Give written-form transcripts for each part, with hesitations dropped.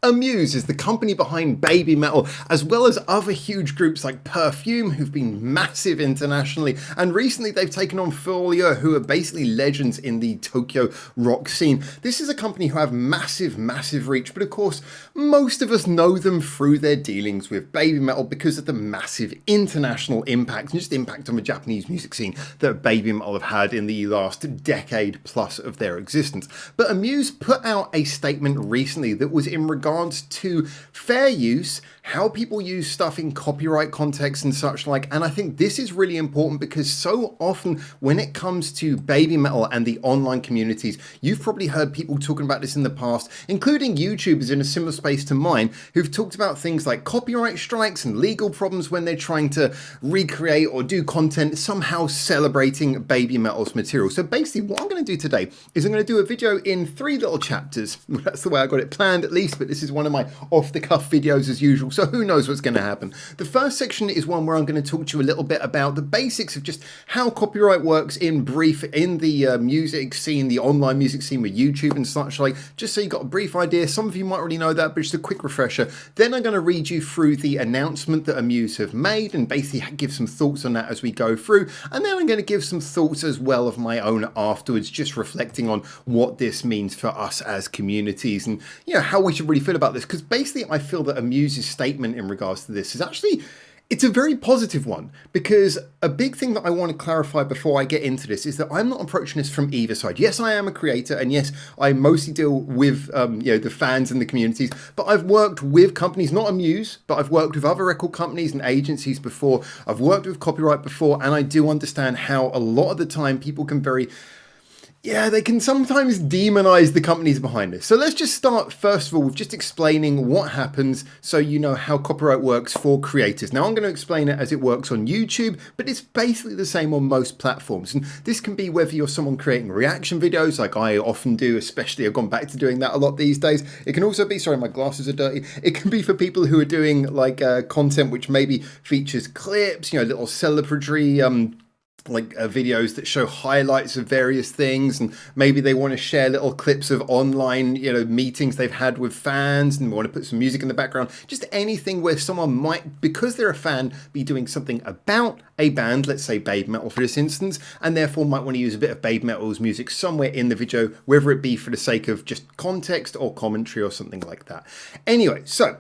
AMUSE is the company behind BABYMETAL, as well as other huge groups like Perfume, who've been massive internationally, and recently they've taken on Folio, who are basically legends in the Tokyo rock scene. This is a company who have massive reach, but of course, most of us know them through their dealings with BABYMETAL because of the massive international impact and just impact on the Japanese music scene that BABYMETAL have had in the last decade plus of their existence. But AMUSE put out a statement recently that was in regards to fair use, how people use stuff in copyright context and such like. And I think this is really important because so often when it comes to BABYMETAL and the online communities, you've probably heard people talking about this in the past, including YouTubers in a similar space to mine, who've talked about things like copyright strikes and legal problems when they're trying to recreate or do content somehow celebrating BABYMETAL's material. So basically what I'm going to do today is I'm going to do a video in 3 little chapters. That's the way I got it planned at least, but this is one of my off-the-cuff videos as usual, so who knows what's going to happen. The first section is one where I'm going to talk to you a little bit about the basics of just how copyright works in brief in the music scene, the online music scene with YouTube and such like, just so you got a brief idea. Some of you might already know that, but just a quick refresher. Then I'm going to read you through the announcement that AMUSE have made and basically give some thoughts on that as we go through. And then I'm going to give some thoughts as well of my own afterwards, just reflecting on what this means for us as communities and, you know, how we should really feel about this, because basically I feel that AMUSE's statement in regards to this is actually, it's a very positive one, because a big thing that I want to clarify before I get into this is that I'm not approaching this from either side. Yes, I am a creator, and yes, I mostly deal with the fans and the communities, but I've worked with companies, not AMUSE, but I've worked with other record companies and agencies before. I've worked with copyright before, and I do understand how a lot of the time people can they can sometimes demonize the companies behind this. So let's just start first of all with just explaining what happens so you know how copyright works for creators. Now I'm going to explain it as it works on YouTube, but it's basically the same on most platforms. And this can be whether you're someone creating reaction videos like I often do, especially I've gone back to doing that a lot these days. It can also be, sorry, my glasses are dirty. It can be for people who are doing like content which maybe features clips, little celebratory videos that show highlights of various things, and maybe they want to share little clips of online meetings they've had with fans and want to put some music in the background. Just anything where someone might, because they're a fan, be doing something about a band, let's say BABYMETAL for this instance, and therefore might want to use a bit of BABYMETAL's music somewhere in the video, whether it be for the sake of just context or commentary or something like that. Anyway, so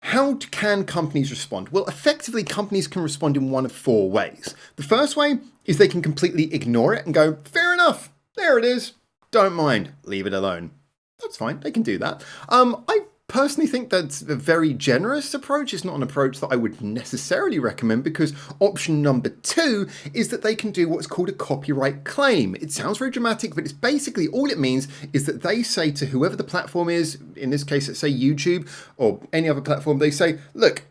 how can companies respond? Well, effectively, companies can respond in one of 4 ways. The first way is they can completely ignore it and go, fair enough, there it is, don't mind, leave it alone. That's fine, they can do that. I personally think that's a very generous approach. It's not an approach that I would necessarily recommend, because option number 2 is that they can do what's called a copyright claim. It sounds very dramatic, but it's basically all it means is that they say to whoever the platform is, in this case, let's say YouTube or any other platform, they say, look,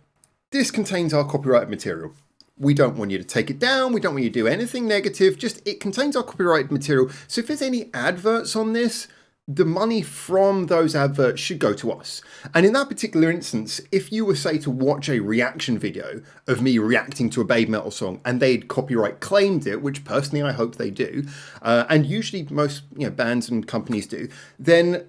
this contains our copyrighted material. We don't want you to take it down. We don't want you to do anything negative. Just it contains our copyrighted material. So if there's any adverts on this, the money from those adverts should go to us. And in that particular instance, if you were, say, to watch a reaction video of me reacting to a BABYMETAL song and they'd copyright claimed it, which personally I hope they do, and usually most bands and companies do, then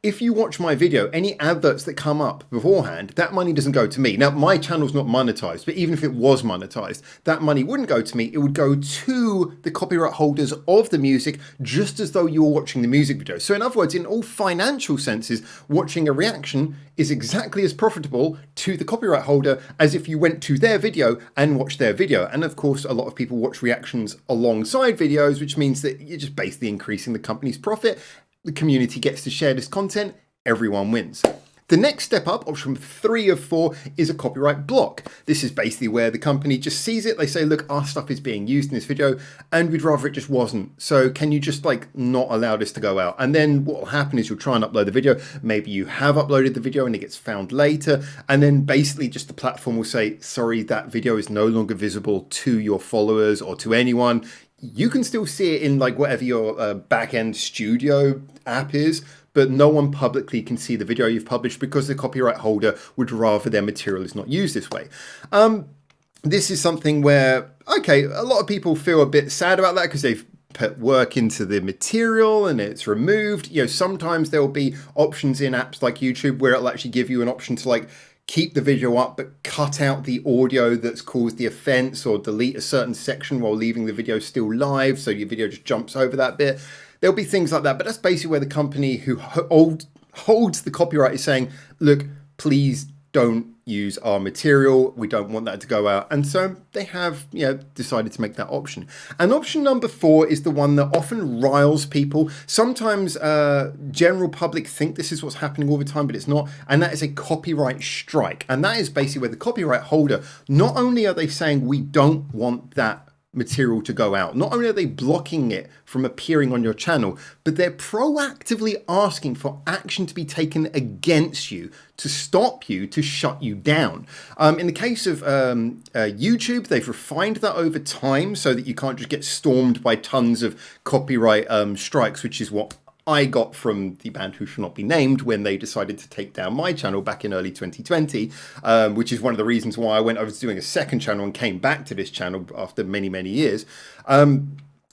if you watch my video, any adverts that come up beforehand, that money doesn't go to me. Now, my channel's not monetized, but even if it was monetized, that money wouldn't go to me. It would go to the copyright holders of the music, just as though you were watching the music video. So in other words, in all financial senses, watching a reaction is exactly as profitable to the copyright holder as if you went to their video and watched their video. And of course, a lot of people watch reactions alongside videos, which means that you're just basically increasing the company's profit. The community gets to share this content, everyone wins. The next step up, option 3 of 4, is a copyright block. This is basically where the company just sees it. They say, look, our stuff is being used in this video and we'd rather it just wasn't. So can you just not allow this to go out? And then what will happen is you'll try and upload the video. Maybe you have uploaded the video and it gets found later. And then basically just the platform will say, sorry, that video is no longer visible to your followers or to anyone. You can still see it in whatever your back-end studio app is, but no one publicly can see the video you've published because the copyright holder would rather their material is not used this way. This is something where, okay, a lot of people feel a bit sad about that because they've put work into the material and it's removed. You know, sometimes there will be options in apps like YouTube where it'll actually give you an option to like keep the video up but cut out the audio that's caused the offense, or delete a certain section while leaving the video still live so your video just jumps over that bit. There'll be things like that, but that's basically where the company who holds the copyright is saying, look, please don't use our material. We don't want that to go out. And so they have, you know, decided to make that option. And option number 4 is the one that often riles people. Sometimes general public think this is what's happening all the time, but it's not. And that is a copyright strike. And that is basically where the copyright holder, not only are they saying we don't want that material to go out, not only are they blocking it from appearing on your channel, but they're proactively asking for action to be taken against you to stop you, to shut you down. In the case of YouTube, they've refined that over time so that you can't just get stormed by tons of copyright strikes, which is what I got from the band who shall not be named when they decided to take down my channel back in early 2020, which is one of the reasons why I was doing a second channel and came back to this channel after many, many years.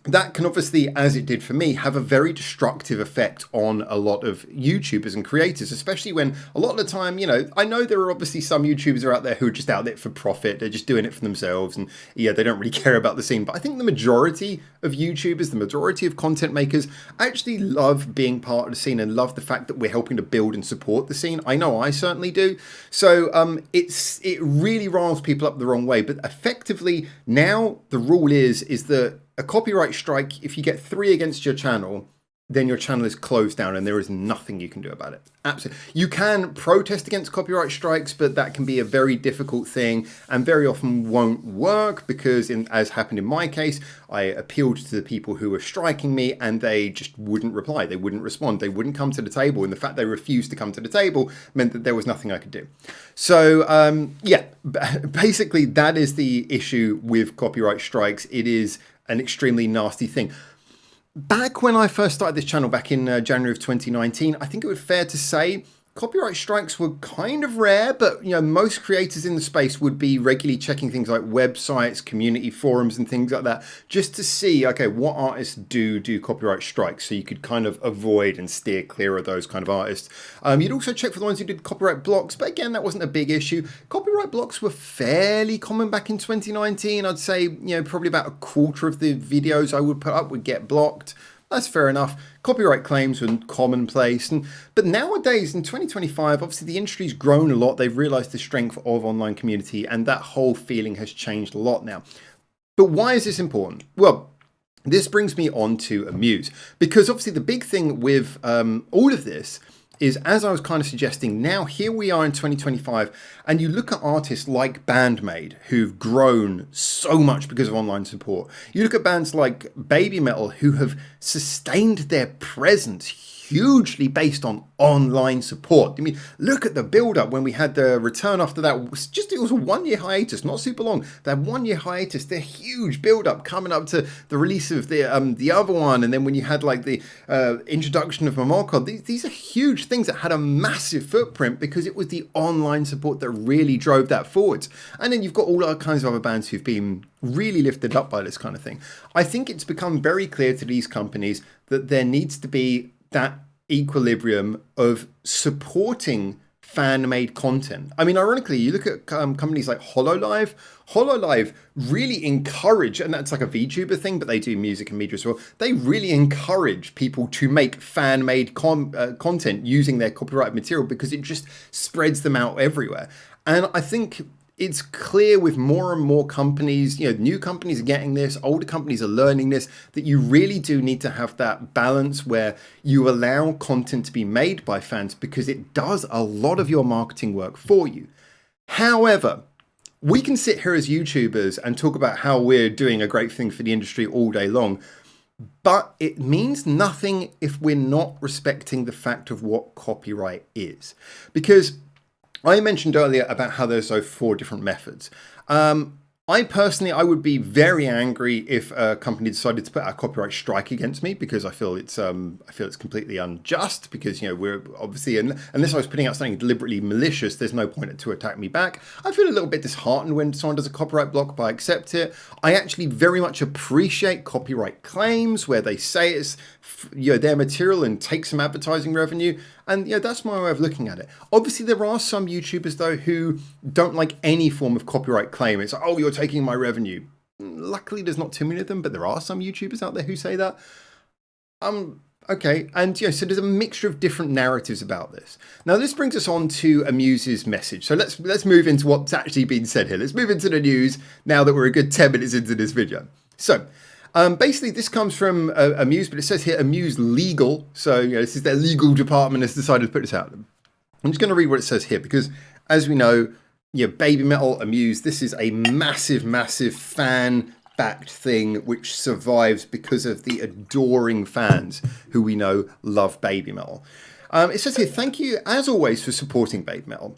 That can obviously, as it did for me, have a very destructive effect on a lot of YouTubers and creators, especially when a lot of the time, you know, I know there are obviously some YouTubers out there who are just out there for profit. They're just doing it for themselves and yeah, they don't really care about the scene. But I think the majority of YouTubers, the majority of content makers actually love being part of the scene and love the fact that we're helping to build and support the scene. I know I certainly do. So it really riles people up the wrong way. But effectively now the rule is that a copyright strike, if you get 3 against your channel, then your channel is closed down and there is nothing you can do about it. Absolutely. You can protest against copyright strikes, but that can be a very difficult thing and very often won't work because, as happened in my case, I appealed to the people who were striking me and they just wouldn't reply. They wouldn't respond. They wouldn't come to the table. And the fact they refused to come to the table meant that there was nothing I could do. So, yeah, basically that is the issue with copyright strikes. It is an extremely nasty thing. Back when I first started this channel back in January of 2019, I think it would be fair to say copyright strikes were kind of rare, but you know, most creators in the space would be regularly checking things like websites, community forums and things like that, just to see, okay, what artists do copyright strikes, so you could kind of avoid and steer clear of those kind of artists. You'd also check for the ones who did copyright blocks, but again, that wasn't a big issue. Copyright blocks were fairly common back in 2019. I'd say, you know, probably about a quarter of the videos I would put up would get blocked. That's fair enough. Copyright claims were commonplace. But nowadays, in 2025, obviously the industry's grown a lot. They've realized the strength of online community, and that whole feeling has changed a lot now. But why is this important? Well, this brings me on to AMUSE, because obviously the big thing with all of this is, as I was kind of suggesting, now here we are in 2025, and you look at artists like BABYMETAL who've grown so much because of online support. You look at bands like BABYMETAL who have sustained their presence hugely based on online support. I mean, look at the build-up when we had the return after that. It was a 1-year hiatus, not super long. That 1-year hiatus, the huge build-up coming up to the release of the other one, and then when you had like the introduction of Momoko, these are huge things that had a massive footprint because it was the online support that really drove that forwards. And then you've got all kinds of other bands who've been really lifted up by this kind of thing. I think it's become very clear to these companies that there needs to be that equilibrium of supporting fan-made content. I mean, ironically, you look at companies like HoloLive. HoloLive really encourage, and that's like a VTuber thing, but they do music and media as well. They really encourage people to make fan-made content using their copyrighted material because it just spreads them out everywhere. And I think it's clear with more and more companies, you know, new companies are getting this, older companies are learning this, that you really do need to have that balance where you allow content to be made by fans because it does a lot of your marketing work for you. However, we can sit here as YouTubers and talk about how we're doing a great thing for the industry all day long, but it means nothing if we're not respecting the fact of what copyright is. Because I mentioned earlier about how there's those 4 different methods. I personally, I would be very angry if a company decided to put out a copyright strike against me, because I feel it's completely unjust. Because we're obviously, unless I was putting out something deliberately malicious, there's no point to attack me back. I feel a little bit disheartened when someone does a copyright block, but I accept it. I actually very much appreciate copyright claims where they say it's their material and take some advertising revenue. And that's my way of looking at it. Obviously, there are some YouTubers, though, who don't like any form of copyright claim. It's like, oh, you're taking my revenue. Luckily, there's not too many of them, but there are some YouTubers out there who say that. Okay, and so there's a mixture of different narratives about this. Now, this brings us on to AMUSE's message. So let's move into what's actually been said here. Let's move into the news now that we're a good 10 minutes into this video. So, basically, this comes from AMUSE, but it says here AMUSE Legal. So, this is their legal department has decided to put this out. I'm just going to read what it says here because, as we know, BABYMETAL, AMUSE, this is a massive, massive fan-backed thing which survives because of the adoring fans who we know love BABYMETAL. It says here, thank you, as always, for supporting BABYMETAL.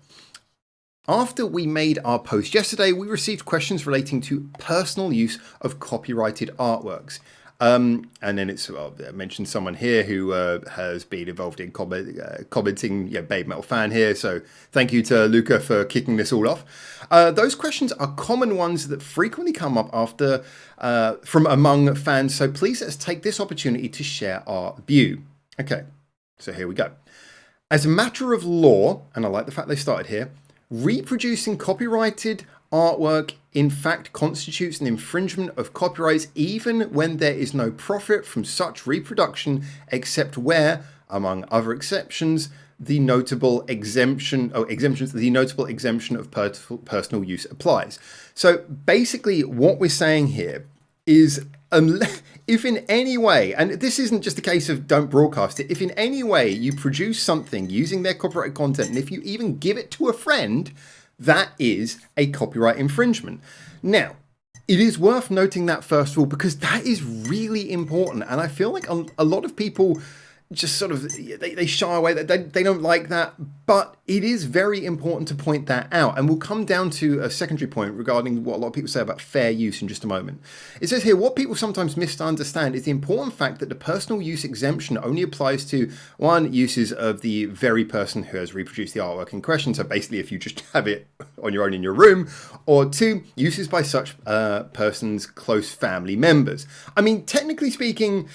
After we made our post yesterday, we received questions relating to personal use of copyrighted artworks. And then it's mentioned someone here who has been involved in commenting, BABYMETAL fan here. So thank you to Luca for kicking this all off. Those questions are common ones that frequently come up from among fans. So please let's take this opportunity to share our view. Okay, so here we go. As a matter of law, and I like the fact they started here, reproducing copyrighted artwork in fact constitutes an infringement of copyrights even when there is no profit from such reproduction except where, among other exceptions, the notable exemption of personal use applies. So basically what we're saying here is if in any way, and this isn't just a case of don't broadcast it, if in any way you produce something using their copyrighted content, and if you even give it to a friend, that is a copyright infringement. Now, it is worth noting that first of all, because that is really important. And I feel like a lot of people just sort of, they shy away, they don't like that, but it is very important to point that out. And we'll come down to a secondary point regarding what a lot of people say about fair use in just a moment. It says here, what people sometimes misunderstand is the important fact that the personal use exemption only applies to one, uses of the very person who has reproduced the artwork in question. So basically, if you just have it on your own in your room, or two, uses by such person's close family members. I mean, technically speaking,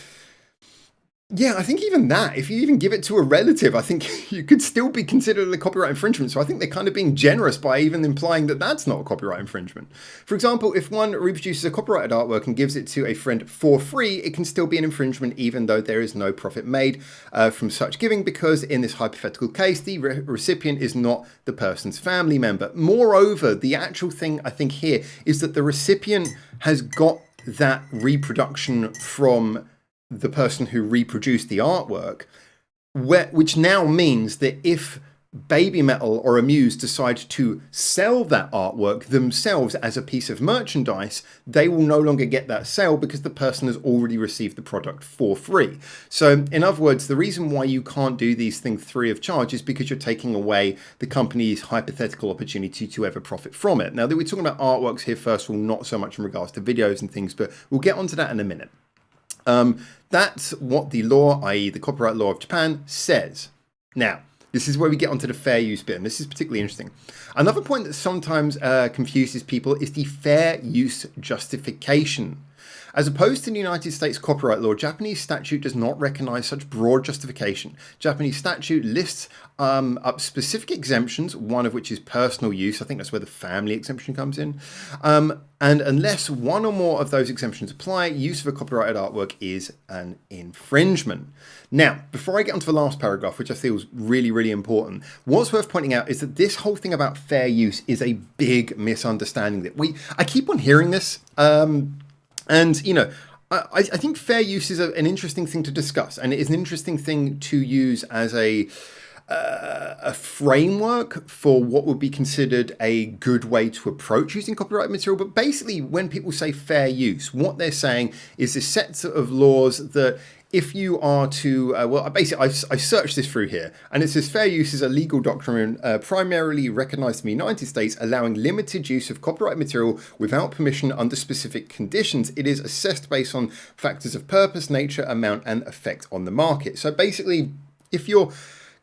yeah, I think even that, if you even give it to a relative, I think you could still be considered a copyright infringement. So I think they're kind of being generous by even implying that that's not a copyright infringement. For example, if one reproduces a copyrighted artwork and gives it to a friend for free, it can still be an infringement even though there is no profit made from such giving, because in this hypothetical case, the recipient is not the person's family member. Moreover, the actual thing I think here is that the recipient has got that reproduction from the person who reproduced the artwork, which now means that if BABYMETAL or AMUSE decide to sell that artwork themselves as a piece of merchandise, they will no longer get that sale because the person has already received the product for free. So in other words, the reason why you can't do these things free of charge is because you're taking away the company's hypothetical opportunity to ever profit from it. Now, we're talking about artworks here, first of all, not so much in regards to videos and things, but we'll get onto that in a minute. That's what the law, i.e. the copyright law of Japan, says. Now, this is where we get onto the fair use bit, and this is particularly interesting. Another point that sometimes confuses people is the fair use justification. As opposed to the United States copyright law, Japanese statute does not recognize such broad justification. Japanese statute lists up specific exemptions, one of which is personal use. I think that's where the family exemption comes in. And unless one or more of those exemptions apply, use of a copyrighted artwork is an infringement. Now, before I get onto the last paragraph, which I feel is really, really important, what's worth pointing out is that this whole thing about fair use is a big misunderstanding that I keep on hearing this. And, I think fair use is an interesting thing to discuss, and it is an interesting thing to use as a framework for what would be considered a good way to approach using copyright material. But basically, when people say fair use, what they're saying is a set of laws that if you are to, well, basically, I searched this through here, and it says fair use is a legal doctrine primarily recognized in the United States, allowing limited use of copyright material without permission under specific conditions. It is assessed based on factors of purpose, nature, amount, and effect on the market. So basically, if you're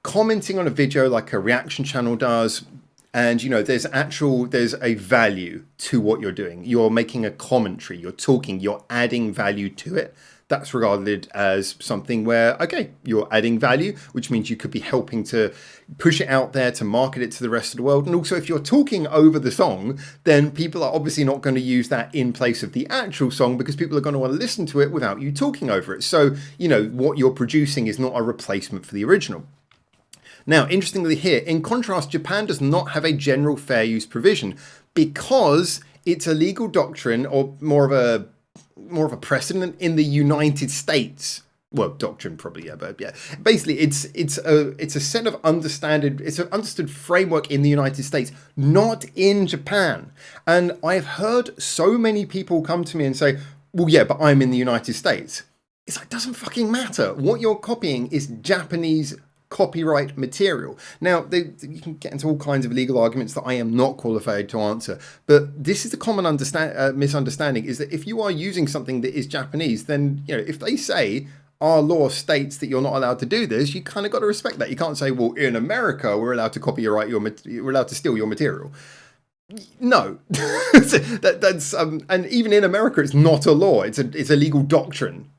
commenting on a video like a reaction channel does, and, you know, there's a value to what you're doing. You're making a commentary, you're talking, you're adding value to it. That's regarded as something where, okay, you're adding value, which means you could be helping to push it out there, to market it to the rest of the world. And also, if you're talking over the song, then people are obviously not going to use that in place of the actual song, because people are going to want to listen to it without you talking over it. So, you know, what you're producing is not a replacement for the original. Now, interestingly here, in contrast, Japan does not have a general fair use provision because it's a legal doctrine, or more of a precedent in the United States. Well, doctrine probably, yeah, but yeah. Basically, it's a set of it's an understood framework in the United States, not in Japan. And I've heard so many people come to me and say, well, yeah, but I'm in the United States. It's like, doesn't fucking matter. What you're copying is Japanese copyright material. Now, you can get into all kinds of legal arguments that I am not qualified to answer, but this is the common misunderstanding, is that if you are using something that is Japanese, then, you know, if they say our law states that you're not allowed to do this, you kind of got to respect that. You can't say, well, in America, we're allowed to we're allowed to steal your material. No, that's and even in America, it's not a law. It's a legal doctrine.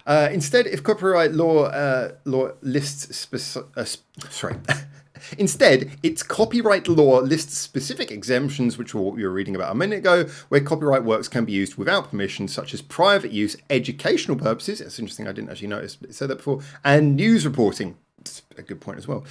Instead, if copyright law lists Instead, its copyright law lists specific exemptions, which were what we were reading about a minute ago, where copyright works can be used without permission, such as private use, educational purposes. That's interesting. I didn't actually notice it said that before, and news reporting. That's a good point as well.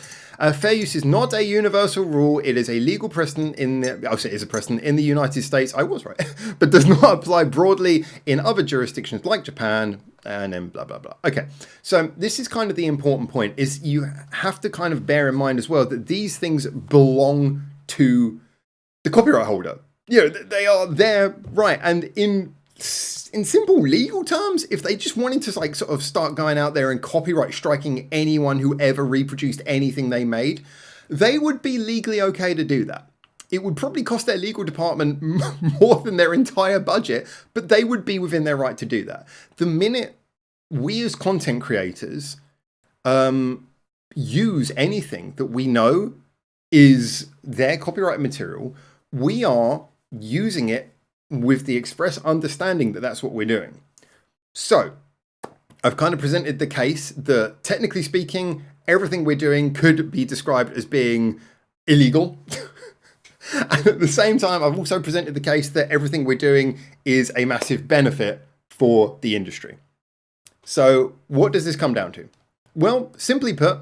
Fair use is not a universal rule. It is a legal precedent it is a precedent in the United States. I was right, but does not apply broadly in other jurisdictions like Japan, and then blah, blah, blah. Okay, so this is kind of the important point, is you have to kind of bear in mind as well that these things belong to the copyright holder. You know, they are their right. And in simple legal terms, if they just wanted to like sort of start going out there and copyright striking anyone who ever reproduced anything they made, they would be legally okay to do that. It would probably cost their legal department more than their entire budget, but they would be within their right to do that. The minute we as content creators use anything that we know is their copyright material, we are using it with the express understanding that that's what we're doing. So I've kind of presented the case that, technically speaking, everything we're doing could be described as being illegal. And at the same time, I've also presented the case that everything we're doing is a massive benefit for the industry. So what does this come down to? Well, simply put,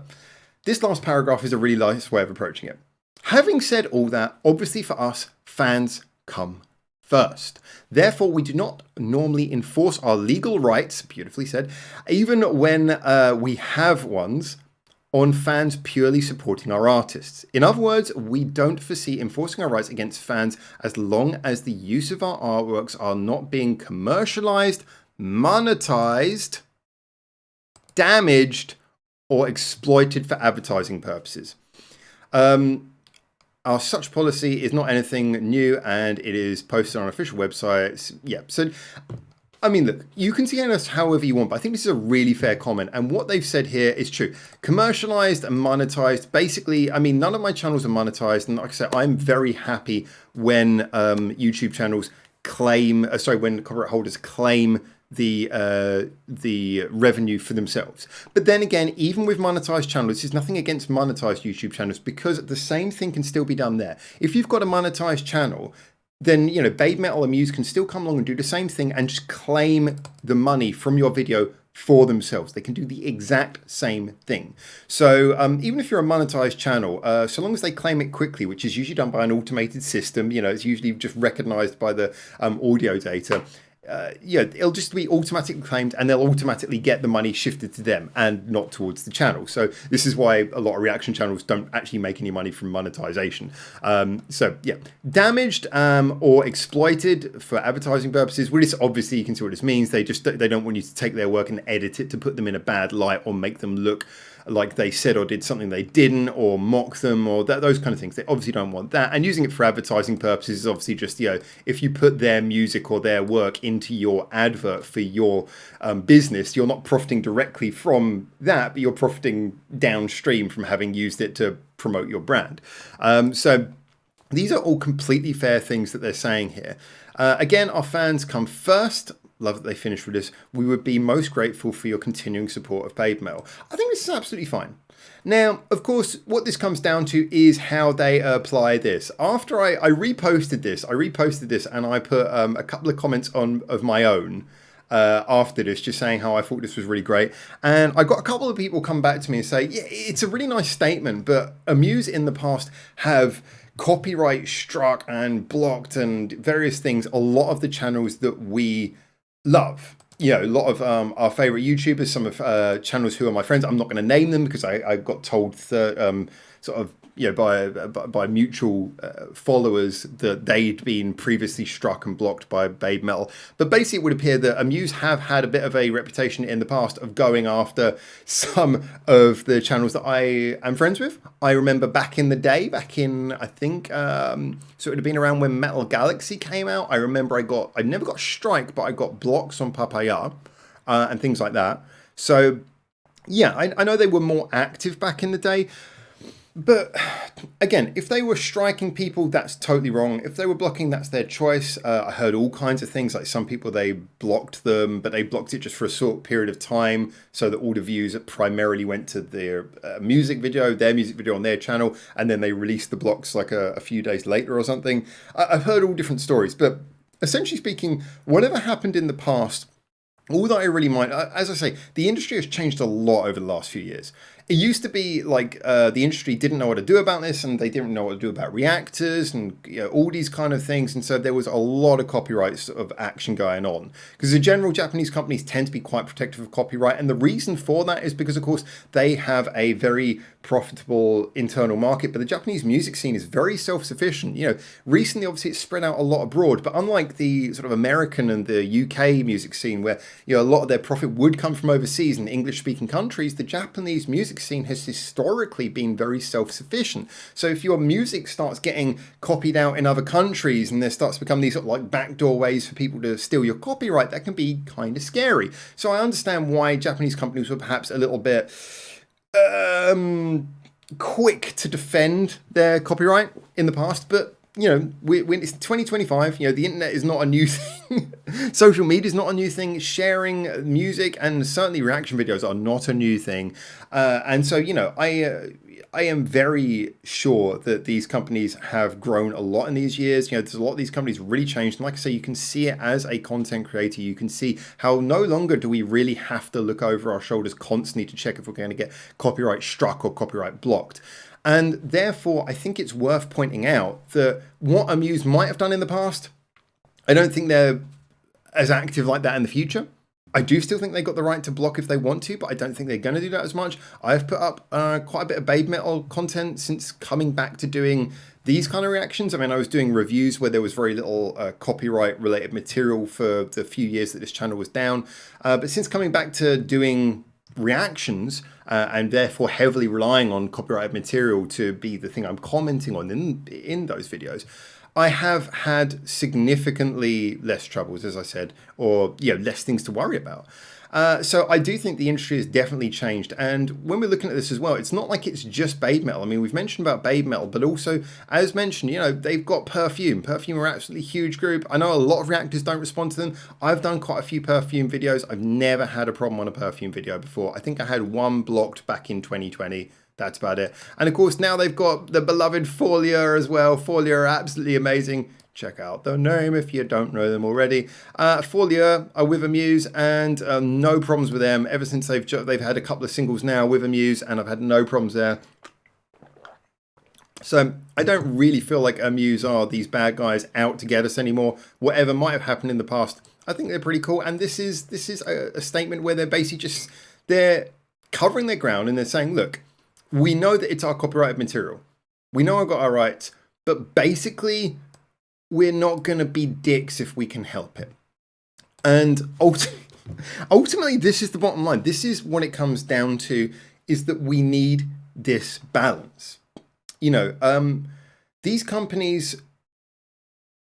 this last paragraph is a really nice way of approaching it. Having said all that, obviously for us, fans come first. Therefore, we do not normally enforce our legal rights, beautifully said, even when we have ones, on fans purely supporting our artists. In other words, we don't foresee enforcing our rights against fans as long as the use of our artworks are not being commercialized, monetized, damaged, or exploited for advertising purposes. Our such policy is not anything new, and it is posted on our official websites. Yeah, so, I mean, look, you can see us however you want, but I think this is a really fair comment. And what they've said here is true. Commercialized and monetized. Basically, I mean, none of my channels are monetized. And like I said, I'm very happy when YouTube channels claim, when copyright holders claim the revenue for themselves. But then again, even with monetized channels, there's nothing against monetized YouTube channels, because the same thing can still be done there. If you've got a monetized channel, then, you know, BABYMETAL, AMUSE can still come along and do the same thing and just claim the money from your video for themselves. They can do the exact same thing. So even if you're a monetized channel, so long as they claim it quickly, which is usually done by an automated system, you know, it's usually just recognized by the audio data, yeah, it'll just be automatically claimed and they'll automatically get the money shifted to them and not towards the channel. So this is why a lot of reaction channels don't actually make any money from monetization. So yeah, damaged or exploited for advertising purposes. Well, this obviously you can see what this means. They don't want you to take their work and edit it to put them in a bad light or make them look like they said or did something they didn't, or mock them, or those kind of things. They obviously don't want that. And using it for advertising purposes is obviously just, you know, if you put their music or their work into your advert for your business, you're not profiting directly from that, but you're profiting downstream from having used it to promote your brand. So these are all completely fair things that they're saying here. Again, our fans come first. Love that they finished with this. We would be most grateful for your continuing support of BABYMETAL. I think this is absolutely fine. Now, of course, what this comes down to is how they apply this. After I reposted this and I put a couple of comments of my own after this, just saying how I thought this was really great. And I got a couple of people come back to me and say, yeah, it's a really nice statement, but AMUSE in the past have copyright struck and blocked and various things. A lot of the channels that we love, you know, a lot of our favorite YouTubers, some of channels who are my friends. I'm not going to name them because I got told sort of, you know, by mutual followers that they'd been previously struck and blocked by BABYMETAL. But basically it would appear that AMUSE have had a bit of a reputation in the past of going after some of the channels that I am friends with. I remember back in the day, I think, so it would have been around when Metal Galaxy came out. I remember I never got strike, but I got blocks on Papaya and things like that. So yeah, I know they were more active back in the day. But again, if they were striking people, that's totally wrong. If they were blocking, that's their choice. I heard all kinds of things, like some people, they blocked them, but they blocked it just for a short period of time so that all the views primarily went to their music video on their channel, and then they released the blocks like a few days later or something. I've heard all different stories, but essentially speaking, whatever happened in the past, all that I really mind, as I say, the industry has changed a lot over the last few years. It used to be like the industry didn't know what to do about this, and they didn't know what to do about reactors and, you know, all these kind of things. And so there was a lot of copyright sort of action going on, because in general, Japanese companies tend to be quite protective of copyright. And the reason for that is because, of course, they have a very profitable internal market, but the Japanese music scene is very self-sufficient. You know, recently, obviously, it's spread out a lot abroad, but unlike the sort of American and the UK music scene, where, you know, a lot of their profit would come from overseas and English-speaking countries, the Japanese music scene has historically been very self-sufficient. So if your music starts getting copied out in other countries and there starts to become these sort of like backdoor ways for people to steal your copyright, that can be kind of scary. So I understand why Japanese companies were perhaps a little bit quick to defend their copyright in the past, but you know, when it's 2025, you know, the internet is not a new thing. Social media is not a new thing. Sharing music and certainly reaction videos are not a new thing. And so, you know, I am very sure that these companies have grown a lot in these years. You know, there's a lot of these companies really changed. And like I say, you can see it as a content creator. You can see how no longer do we really have to look over our shoulders constantly to check if we're going to get copyright struck or copyright blocked. And therefore, I think it's worth pointing out that what AMUSE might have done in the past, I don't think they're as active like that in the future. I do still think they got the right to block if they want to, but I don't think they're going to do that as much. I've put up quite a bit of BABYMETAL content since coming back to doing these kind of reactions. I mean, I was doing reviews where there was very little copyright related material for the few years that this channel was down. But since coming back to doing reactions and therefore heavily relying on copyrighted material to be the thing I'm commenting on in those videos, I have had significantly less troubles, as I said, or, you know, less things to worry about. So I do think the industry has definitely changed. And when we're looking at this as well, it's not like it's just BABYMETAL. I mean, we've mentioned about BABYMETAL, but also, as mentioned, you know, they've got Perfume. Perfume are an absolutely huge group. I know a lot of reactors don't respond to them. I've done quite a few Perfume videos. I've never had a problem on a Perfume video before. I think I had one blocked back in 2020. That's about it. And of course, now they've got the beloved Folia as well. Folia are absolutely amazing. Check out their name if you don't know them already. Folia are with AMUSE, and no problems with them ever since they've had a couple of singles now with AMUSE, and I've had no problems there. So I don't really feel like AMUSE are these bad guys out to get us anymore. Whatever might have happened in the past, I think they're pretty cool. And this is a statement where they're basically they're covering their ground and they're saying, look, we know that it's our copyrighted material. We know I've got our rights, but basically we're not going to be dicks if we can help it. And ultimately, this is the bottom line. This is what it comes down to, is that we need this balance. You know, these companies,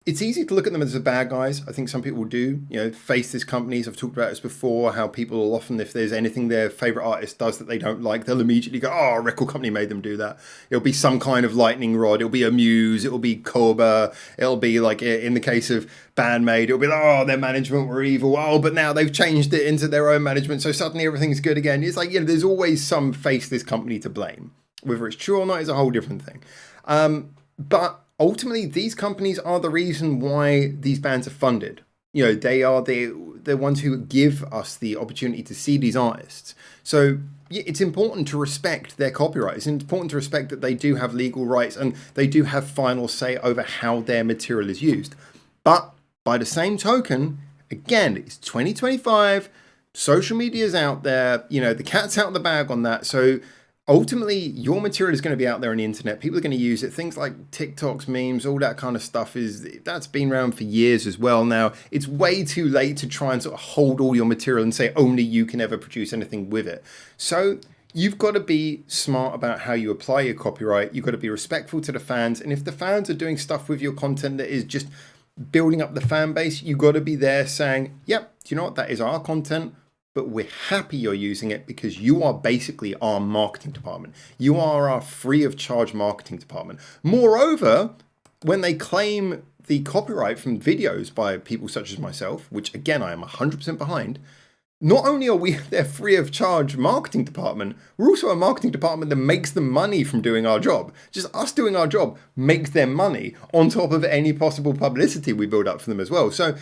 it's easy to look at them as the bad guys. I think some people do, you know, faceless companies. I've talked about this before, how people will often, if there's anything their favorite artist does that they don't like, they'll immediately go, oh, a record company made them do that. It'll be some kind of lightning rod. It'll be AMUSE. It'll be Koba. It'll be like, in the case of Bandmade, it'll be like, oh, their management were evil. Oh, but now they've changed it into their own management, so suddenly everything's good again. It's like, you know, there's always some faceless company to blame. Whether it's true or not is a whole different thing. But ultimately, these companies are the reason why these bands are funded. You know, they are the ones who give us the opportunity to see these artists. So it's important to respect their copyright. It's important to respect that they do have legal rights and they do have final say over how their material is used. But by the same token, again, it's 2025. Social media is out there. You know, the cat's out of the bag on that. So ultimately, your material is going to be out there on the internet. People are going to use it. Things like TikToks, memes, all that kind of stuff that's been around for years as well. Now, it's way too late to try and sort of hold all your material and say only you can ever produce anything with it. So you've got to be smart about how you apply your copyright. You've got to be respectful to the fans. And if the fans are doing stuff with your content that is just building up the fan base, you've got to be there saying, yep, do you know what? That is our content. But we're happy you're using it because you are basically our marketing department. You are our free of charge marketing department. Moreover, when they claim the copyright from videos by people such as myself, which again, I am 100% behind, not only are we their free of charge marketing department, we're also a marketing department that makes them money from doing our job. Just us doing our job makes them money on top of any possible publicity we build up for them as well. So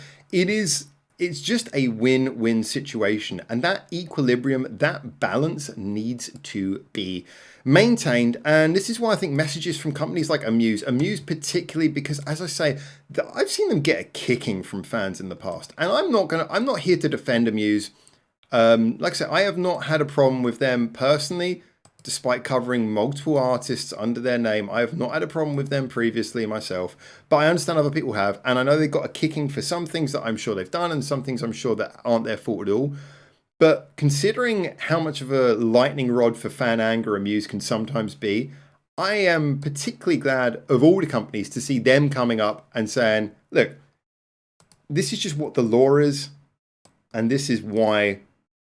it's just a win-win situation. And that equilibrium, that balance needs to be maintained. And this is why I think messages from companies like AMUSE particularly, because as I say, I've seen them get a kicking from fans in the past. And I'm not here to defend AMUSE. Like I said, I have not had a problem with them personally. Despite covering multiple artists under their name, I have not had a problem with them previously myself, but I understand other people have, and I know they got a kicking for some things that I'm sure they've done and some things I'm sure that aren't their fault at all. But considering how much of a lightning rod for fan anger AMUSE can sometimes be, I am particularly glad of all the companies to see them coming up and saying, look, this is just what the law is, and this is why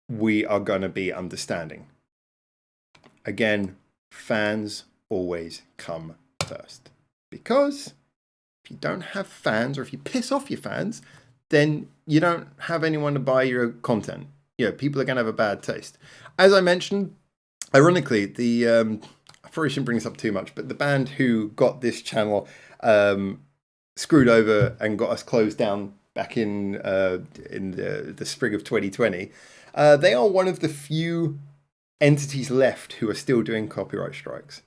we are going to be understanding. Again, fans always come first. Because if you don't have fans, or if you piss off your fans, then you don't have anyone to buy your content. You know, people are going to have a bad taste. As I mentioned, ironically, I probably shouldn't bring this up too much, but the band who got this channel screwed over and got us closed down back in the spring of 2020, they are one of the few entities left who are still doing copyright strikes,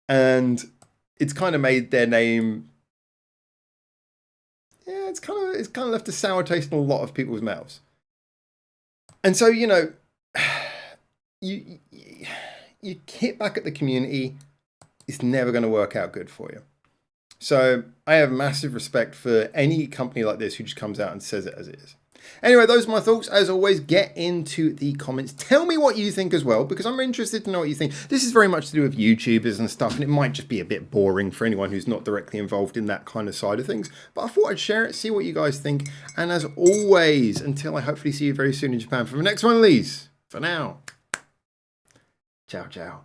and it's kind of made their name. Yeah, it's kind of left a sour taste in a lot of people's mouths. And so, you know, you hit back at the community, it's never going to work out good for you. So I have massive respect for any company like this who just comes out and says it as it is. Anyway, those are my thoughts. As always, get into the comments. Tell me what you think as well, because I'm interested to know what you think. This is very much to do with YouTubers and stuff, and it might just be a bit boring for anyone who's not directly involved in that kind of side of things. But I thought I'd share it, see what you guys think. And as always, until I hopefully see you very soon in Japan for the next one, Lees, for now, ciao, ciao.